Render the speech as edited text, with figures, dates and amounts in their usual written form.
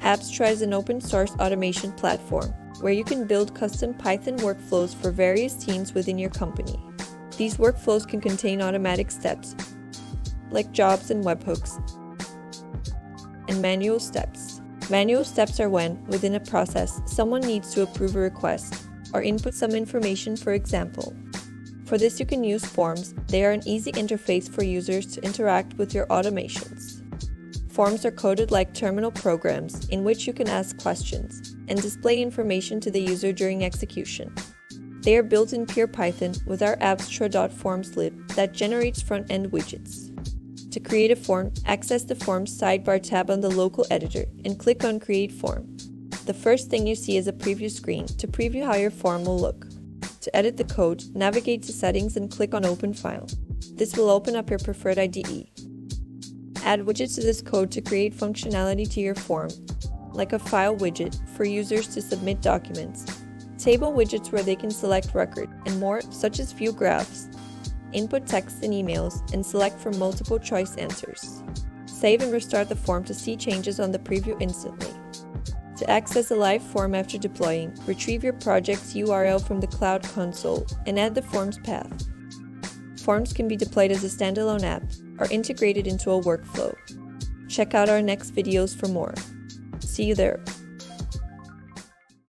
Abstra is an open-source automation platform where you can build custom Python workflows for various teams within your company. These workflows can contain automatic steps, like jobs and webhooks, and manual steps. Manual steps are when, within a process, someone needs to approve a request or input some information, for example. For this, you can use forms. They are an easy interface for users to interact with your automations. Forms are coded like terminal programs in which you can ask questions and display information to the user during execution. They are built in pure Python with our Abstra.forms lib that generates front-end widgets. To create a form, access the Forms sidebar tab on the local editor and click on Create Form. The first thing you see is a preview screen to preview how your form will look. To edit the code, navigate to Settings and click on Open File. This will open up your preferred IDE. Add widgets to this code to create functionality to your form, like a file widget for users to submit documents, table widgets where they can select record, and more, such as view graphs, input text and emails, and select from multiple choice answers. Save and restart the form to see changes on the preview instantly. To access a live form after deploying, retrieve your project's URL from the Cloud Console and add the form's path. Forms can be deployed as a standalone app or integrated into a workflow. Check out our next videos for more. See you there.